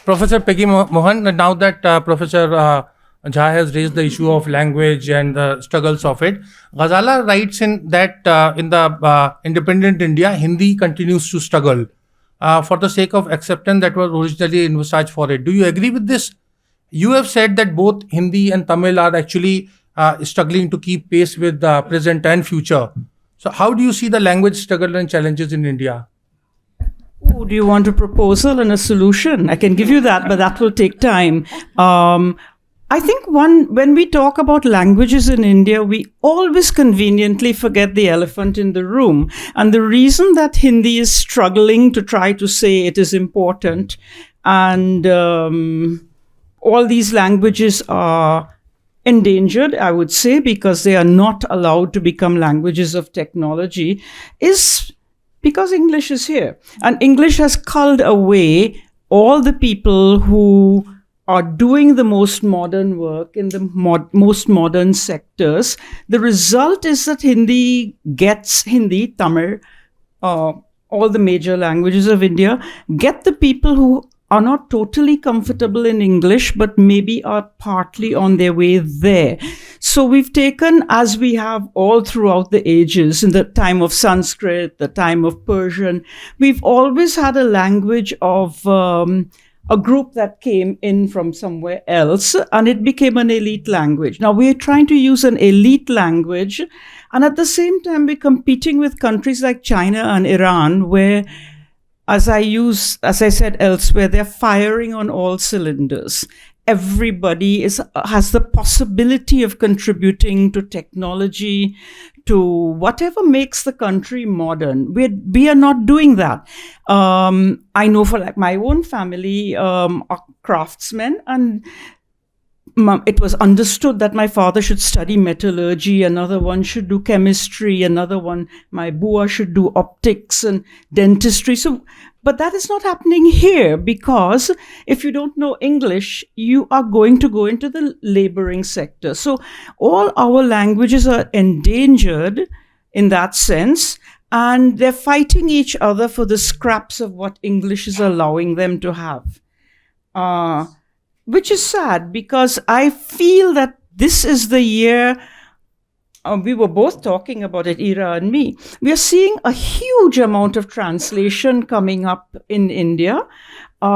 Professor Peggy Mohan, now that Professor Jha has raised the issue of language and the struggles of it, Ghazala writes in that in the independent India, Hindi continues to struggle for the sake of acceptance that was originally envisaged for it. Do you agree with this? You have said that both Hindi and Tamil are actually struggling to keep pace with the present and future. So how do you see the language struggle and challenges in India? Oh, do you want a proposal and a solution? I can give you that, but that will take time. I think when we talk about languages in India, we always conveniently forget the elephant in the room. And the reason that Hindi is struggling to try to say it is important and all these languages are endangered, I would say, because they are not allowed to become languages of technology, is because English is here. And English has culled away all the people who are doing the most modern work in the most modern sectors. The result is that Hindi, Tamil, all the major languages of India, get the people who are not totally comfortable in English, but maybe are partly on their way there. So we've taken, as we have all throughout the ages, in the time of Sanskrit, the time of Persian, we've always had a language of a group that came in from somewhere else, and it became an elite language. Now we're trying to use an elite language, and at the same time we're competing with countries like China and Iran, where, as I said elsewhere, they're firing on all cylinders. Everybody has the possibility of contributing to technology, to whatever makes the country modern. We are not doing that. I know for like my own family are craftsmen, and it was understood that my father should study metallurgy, another one should do chemistry, another one, my bua, should do optics and dentistry. But that is not happening here, because if you don't know English, you are going to go into the laboring sector. So all our languages are endangered in that sense, and they're fighting each other for the scraps of what English is allowing them to have. Which is sad, because I feel that this is the year, we were both talking about it, Ira and me, we are seeing a huge amount of translation coming up in India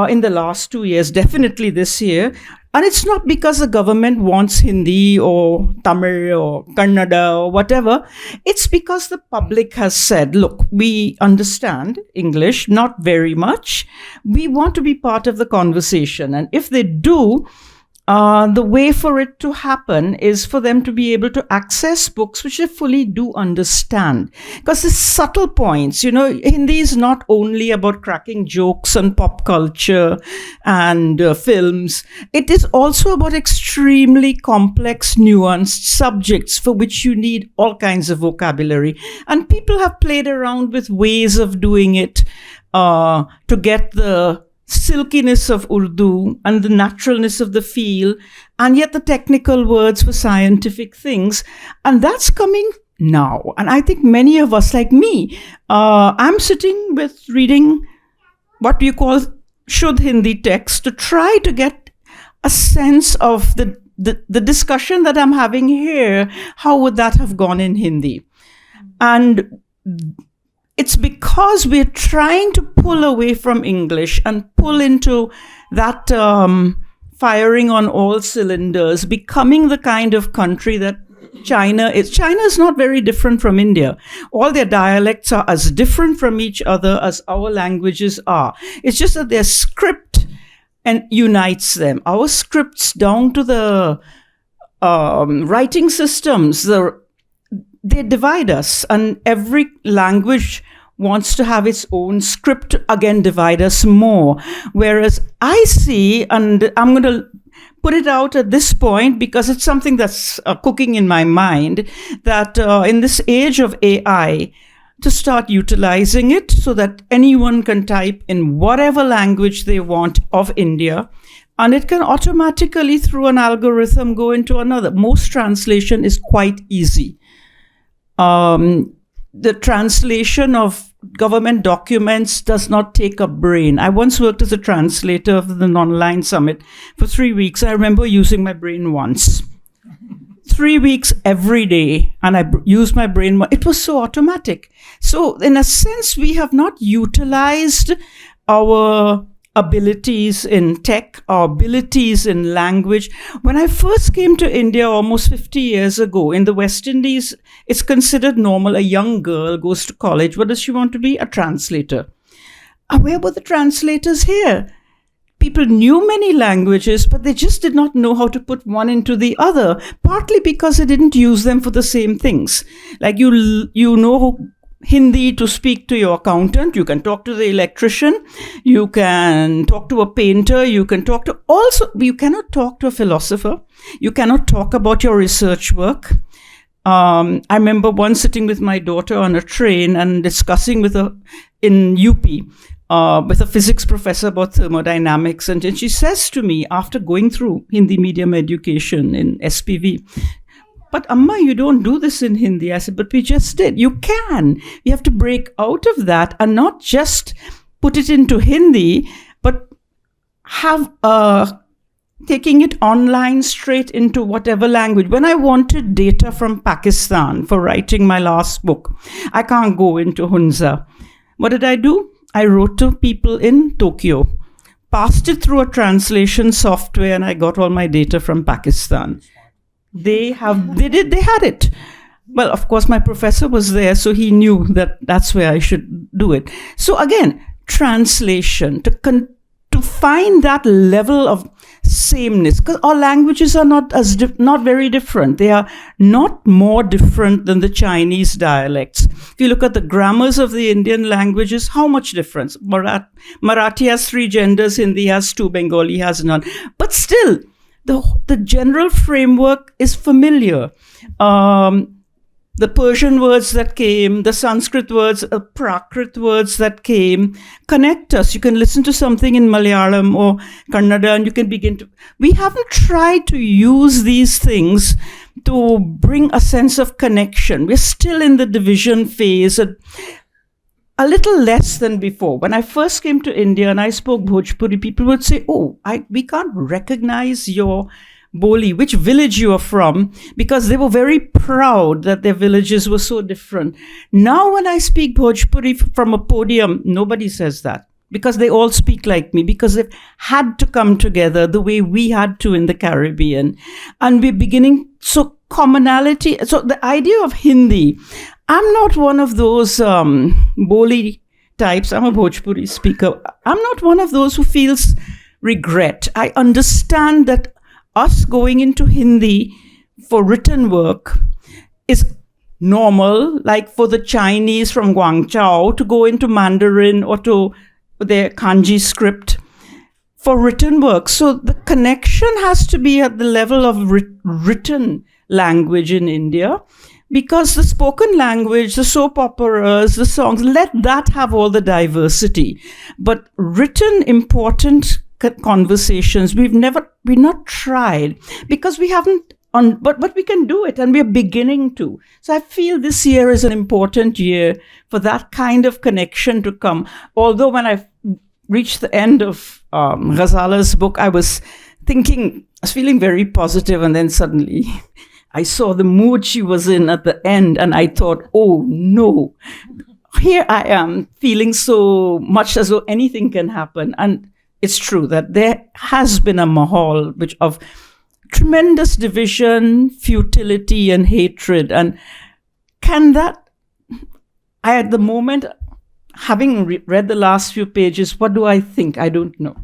in the last 2 years, definitely this year. And it's not because the government wants Hindi or Tamil or Kannada or whatever. It's because the public has said, look, we understand English, not very much. We want to be part of the conversation. And if they do, the way for it to happen is for them to be able to access books which they fully do understand. Because the subtle points, Hindi is not only about cracking jokes and pop culture and films. It is also about extremely complex, nuanced subjects for which you need all kinds of vocabulary. And people have played around with ways of doing it to get the silkiness of Urdu and the naturalness of the feel, and yet the technical words for scientific things. And that's coming now. And I think many of us, like me, I'm sitting with reading what you call Shuddh Hindi text to try to get a sense of the discussion that I'm having here. How would that have gone in Hindi? And it's because we're trying to pull away from English and pull into that firing on all cylinders, becoming the kind of country that China is. China is not very different from India. All their dialects are as different from each other as our languages are. It's just that their script unites them. Our scripts down to the writing systems, they divide us, and every language wants to have its own script, again divide us more. Whereas I see, and I'm going to put it out at this point because it's something that's cooking in my mind, that in this age of AI, to start utilizing it so that anyone can type in whatever language they want of India, and it can automatically, through an algorithm, go into another. Most translation is quite easy. The translation of government documents does not take up brain. I once worked as a translator of the Non-Aligned Summit for 3 weeks. I remember using my brain once. 3 weeks every day, and I used my brain. It was so automatic. So in a sense, we have not utilized our abilities in tech, our abilities in language. When I first came to India almost 50 years ago, in the West Indies, it's considered normal. A young girl goes to college. What does she want to be? A translator. Where were the translators here? People knew many languages, but they just did not know how to put one into the other, partly because they didn't use them for the same things. Like you know Hindi to speak to your accountant, you can talk to the electrician, you can talk to a painter, you cannot talk to a philosopher, you cannot talk about your research work. I remember once sitting with my daughter on a train and discussing in UP with a physics professor about thermodynamics, and she says to me, after going through Hindi medium education in SPV, "But Amma, you don't do this in Hindi." I said, "But we just did." You can. You have to break out of that and not just put it into Hindi, but have taking it online straight into whatever language. When I wanted data from Pakistan for writing my last book, I can't go into Hunza. What did I do? I wrote to people in Tokyo, passed it through a translation software, and I got all my data from Pakistan. They had it. Well, of course, my professor was there, so he knew that that's where I should do it. So again, translation, to find that level of sameness, because our languages are not very different. They are not more different than the Chinese dialects. If you look at the grammars of the Indian languages, how much difference? Marathi has 3 genders, Hindi has 2, Bengali has none. But still, the general framework is familiar. The Persian words that came, the Sanskrit words, Prakrit words that came, connect us. You can listen to something in Malayalam or Kannada and you can begin to... We haven't tried to use these things to bring a sense of connection. We're still in the division phase, a little less than before. When I first came to India and I spoke Bhojpuri, people would say, we can't recognize your Boli, which village you are from, because they were very proud that their villages were so different. Now when I speak Bhojpuri from a podium, nobody says that, because they all speak like me, because they've had to come together the way we had to in the Caribbean. And we're beginning, so commonality, so the idea of Hindi, I'm not one of those Boli types, I'm a Bhojpuri speaker. I'm not one of those who feels regret. I understand that us going into Hindi for written work is normal, like for the Chinese from Guangzhou to go into Mandarin or to their kanji script for written work. So the connection has to be at the level of written language in India, because the spoken language, the soap operas, the songs, let that have all the diversity. But written, important conversations, we've not tried, because we haven't but we can do it, and we're beginning to. So I feel this year is an important year for that kind of connection to come. Although when I reached the end of Ghazala's book, I was feeling very positive, and then suddenly I saw the mood she was in at the end, and I thought, oh no, here I am feeling so much as though anything can happen. And it's true that there has been a mahal of tremendous division, futility, and hatred. And at the moment, having read the last few pages, what do I think? I don't know.